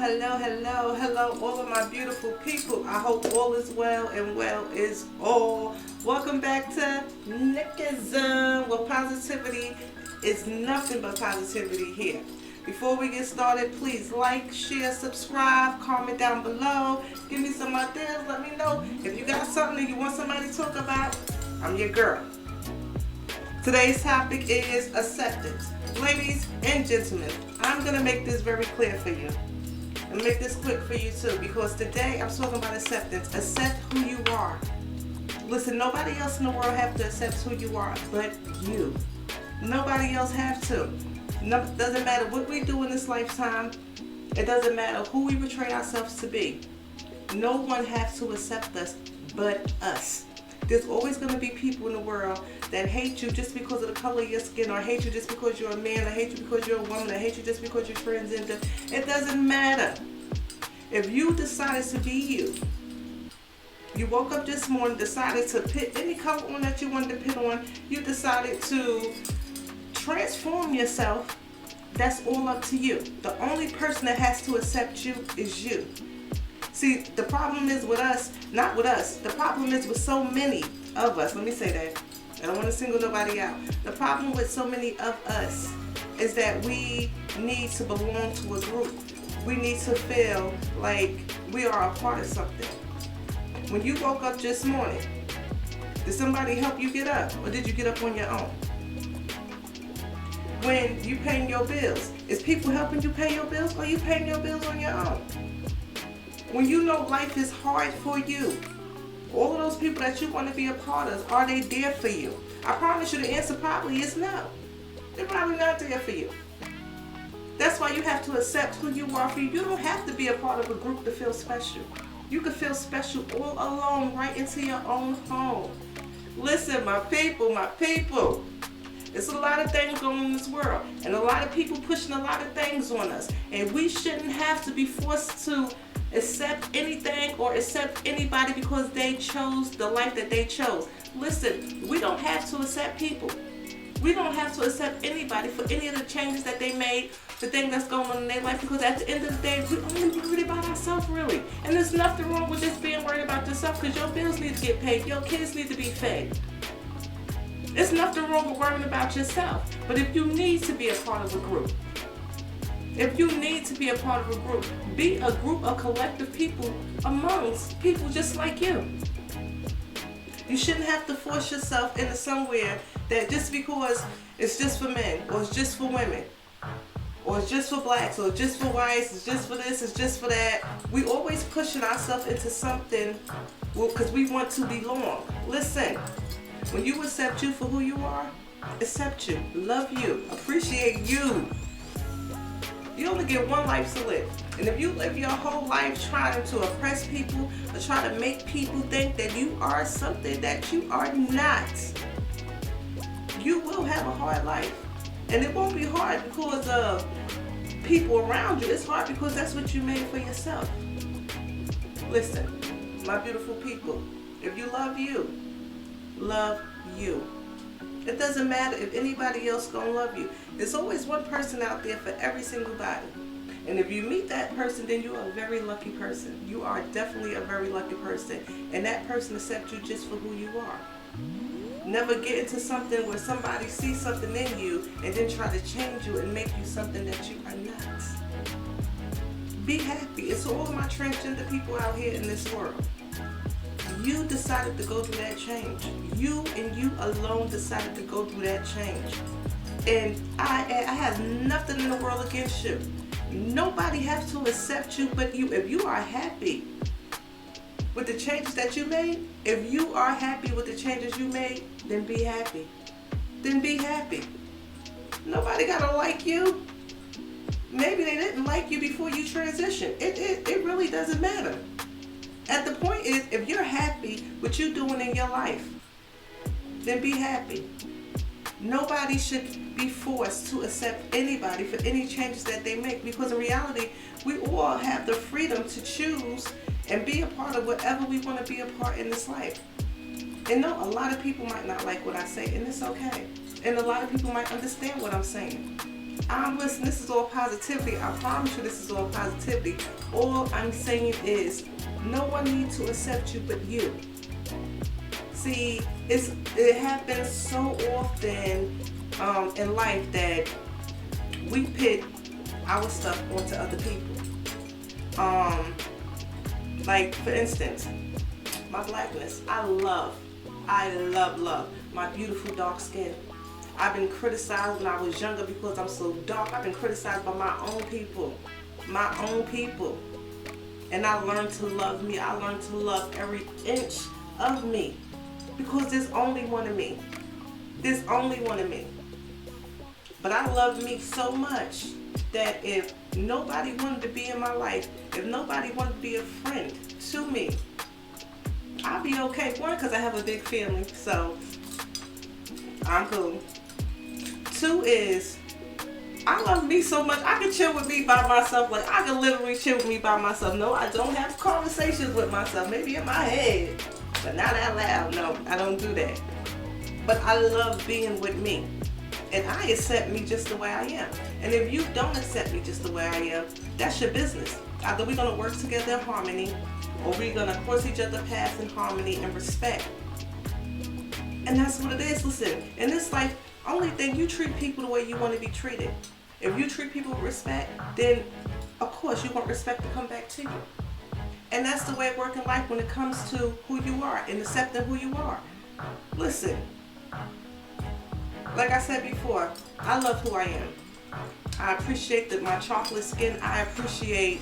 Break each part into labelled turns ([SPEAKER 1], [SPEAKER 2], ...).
[SPEAKER 1] hello, all of my beautiful people. I hope all is well and well is all. Welcome back to Nickism, where positivity is nothing but positivity here. Before we get started, please like, share, subscribe, comment down below. Give me some ideas. Let me know if you got something that you want somebody to talk about. I'm your girl. Today's topic is acceptance. Ladies and gentlemen, I'm going to make this very clear for you. And make this quick for you too, because today I'm talking about acceptance. Accept who you are. Listen, nobody else in the world have to accept who you are but you. Nobody else have to. No, doesn't matter what we do in this lifetime. It doesn't matter who we portray ourselves to be. No one has to accept us but us. There's always going to be people in the world that hate you just because of the color of your skin, or hate you just because you're a man, or hate you because you're a woman, or hate you just because you're transgender. It doesn't matter. If you decided to be you, you woke up this morning, decided to put any color on that you wanted to put on, you decided to transform yourself, that's all up to you. The only person that has to accept you is you. See, the problem is with us, not with us, the problem is with so many of us, let me say that, I don't want to single nobody out. The problem with so many of us is that we need to belong to a group. We need to feel like we are a part of something. When you woke up this morning, did somebody help you get up, or did you get up on your own? When you paying your bills, is people helping you pay your bills, or you paying your bills on your own? When you know life is hard for you, all of those people that you want to be a part of, are they there for you? I promise you the answer probably is no. They're probably not there for you. That's why you have to accept who you are for you. You don't have to be a part of a group to feel special. You can feel special all alone, right into your own home. Listen, my people. There's a lot of things going on in this world, and a lot of people pushing a lot of things on us. And we shouldn't have to be forced to accept anything or accept anybody because they chose the life that they chose. Listen, we don't have to accept people. We don't have to accept anybody for any of the changes that they made, the thing that's going on in their life, because at the end of the day, we only worried about ourselves, really. And there's nothing wrong with just being worried about yourself, because your bills need to get paid, your kids need to be fed. There's nothing wrong with worrying about yourself. But if you need to be a part of a group, if you need to be a part of a group, be a group of collective people amongst people just like you. You shouldn't have to force yourself into somewhere that just because it's just for men, or it's just for women, or it's just for blacks, or just for whites, it's just for this, it's just for that. We always pushing ourselves into something because we want to belong. Listen, when you accept you for who you are, accept you, love you, appreciate you. You only get one life to live. And if you live your whole life trying to oppress people or try to make people think that you are something that you are not, you will have a hard life. And it won't be hard because of people around you. It's hard because that's what you made for yourself. Listen, my beautiful people, if you love you, love you. It doesn't matter if anybody else gonna love you. There's always one person out there for every single body. And if you meet that person, then you are a very lucky person. You are definitely a very lucky person. And that person accepts you just for who you are. Never get into something where somebody sees something in you and then try to change you and make you something that you are not. Be happy. It's all of my transgender people out here in this world. You decided to go through that change. You and you alone decided to go through that change. And I have nothing in the world against you. Nobody has to accept you but you. If you are happy with the changes that you made, if you are happy with the changes you made, then be happy. Then be happy. Nobody gotta like you. Maybe they didn't like you before you transitioned. It really doesn't matter. At the point is, if you're happy with what you're doing in your life, then be happy. Nobody should be forced to accept anybody for any changes that they make, because in reality, we all have the freedom to choose and be a part of whatever we want to be a part in this life. And no, a lot of people might not like what I say, and it's okay. And a lot of people might understand what I'm saying. Listen, this is all positivity. I promise you this is all positivity. All I'm saying is no one needs to accept you but you. See, it happens so often in life that we pit our stuff onto other people. Like for instance, my blackness. I love my beautiful dark skin. I've been criticized when I was younger because I'm so dark. I've been criticized by my own people. And I learned to love me. I learned to love every inch of me because there's only one of me. There's only one of me. But I love me so much that if nobody wanted to be in my life, if nobody wanted to be a friend to me, I'll be okay. One, because I have a big family, so I'm cool. Two is, I love me so much, I can chill with me by myself. Like, I can literally chill with me by myself. No, I don't have conversations with myself. Maybe in my head, but not out loud. No, I don't do that. But I love being with me. And I accept me just the way I am. And if you don't accept me just the way I am, that's your business. Either we're going to work together in harmony, or we're going to cross each other's paths in harmony and respect. And that's what it is. Listen, in this life, only thing, you treat people the way you want to be treated. If you treat people with respect, then of course you want respect to come back to you. And that's the way it works in life when it comes to who you are and accepting who you are. Listen, like I said before, I love who I am. I appreciate my chocolate skin. I appreciate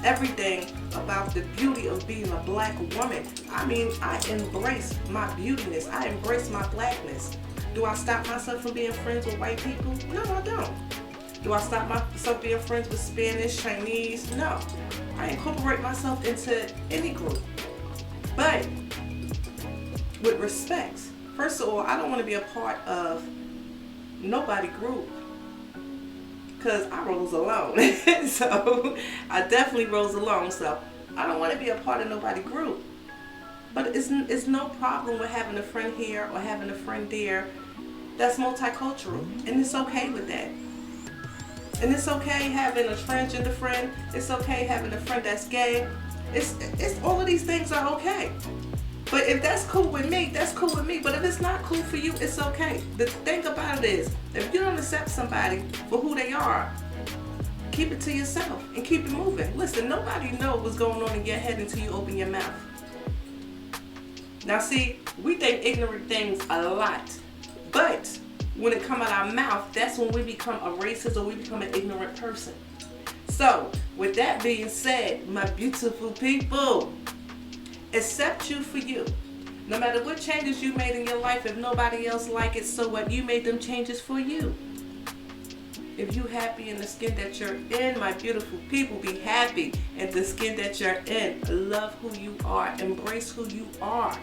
[SPEAKER 1] everything about the beauty of being a black woman. I mean, I embrace my beautiness. I embrace my blackness. Do I stop myself from being friends with white people? No, I don't. Do I stop myself being friends with Spanish, Chinese? No. I incorporate myself into any group. But with respect. First of all, I don't want to be a part of nobody group, because I rose alone. So I definitely rose alone. So I don't want to be a part of nobody group. But it's no problem with having a friend here or having a friend there that's multicultural, and it's okay with that. And it's okay having a transgender friend. It's okay having a friend that's gay. It's all of these things are okay. But if that's cool with me, that's cool with me. But if it's not cool for you, it's okay. The thing about it is, if you don't accept somebody for who they are, keep it to yourself and keep it moving. Listen, nobody knows what's going on in your head until you open your mouth. Now see, we think ignorant things a lot. But when it comes out our mouth, that's when we become a racist or we become an ignorant person. So, with that being said, my beautiful people, accept you for you. No matter what changes you made in your life, if nobody else like it, so what? You made them changes for you. If you happy in the skin that you're in, my beautiful people, be happy in the skin that you're in. Love who you are. Embrace who you are.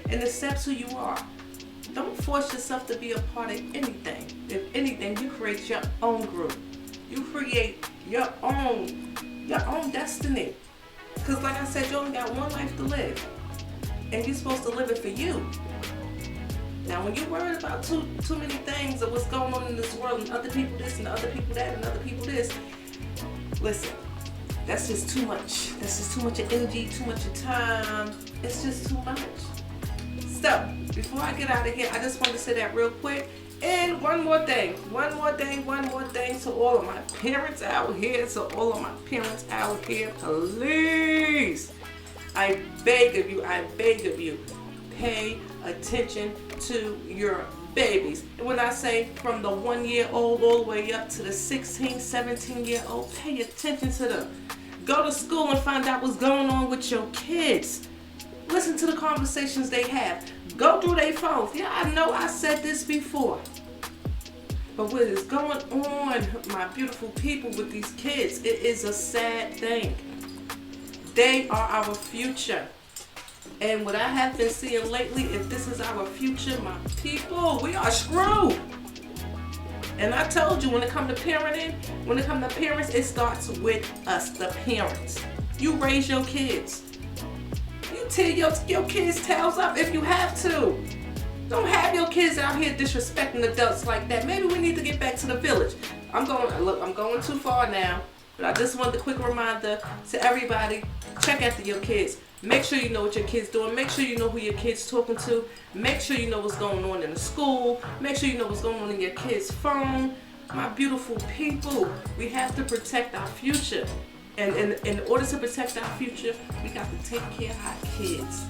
[SPEAKER 1] And accept who you are. Don't force yourself to be a part of anything. If anything, you create your own group. You create your own destiny. Because like I said, you only got one life to live. And you're supposed to live it for you. Now, when you're worried about too many things of what's going on in this world, and other people this, and other people that, and other people this, listen, that's just too much. That's just too much of energy, too much of time. It's just too much. So, before I get out of here, I just want to say that real quick. And one more thing to all of my parents out here, please, I beg of you, pay attention to your babies. And when I say from the 1-year-old all the way up to the 16, 17-year-old, pay attention to them. Go to school and find out what's going on with your kids. Listen to the conversations they have. Go through their phones. Yeah, I know I said this before. But what is going on, my beautiful people, with these kids, it is a sad thing. They are our future. And what I have been seeing lately, if this is our future, my people, we are screwed. And I told you, when it comes to parents, it starts with us, the parents. You raise your kids. You tear your kids' tails up if you have to. Don't have your kids out here disrespecting adults like that. Maybe we need to get back to the village. I'm going too far now, but I just want a quick reminder to everybody: check after your kids. Make sure you know what your kids doing. Make sure you know who your kids talking to. Make sure you know what's going on in the school. Make sure you know what's going on in your kids' phone. My beautiful people, we have to protect our future. And in order to protect our future, we got to take care of our kids.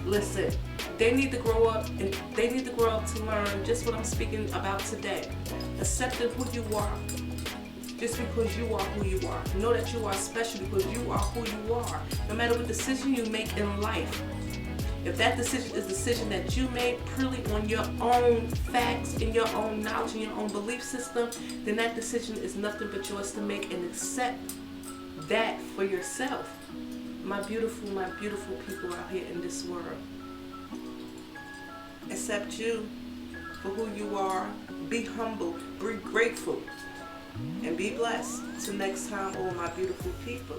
[SPEAKER 1] Listen, they need to grow up, and they need to grow up to learn just what I'm speaking about today. Accepting who you are. Just because you are who you are. Know that you are special because you are who you are. No matter what decision you make in life, if that decision is a decision that you made purely on your own facts, in your own knowledge, in your own belief system, then that decision is nothing but yours to make, and accept that for yourself. My beautiful people out here in this world. Accept you for who you are. Be humble, be grateful, and be blessed. Till next time, all my beautiful people.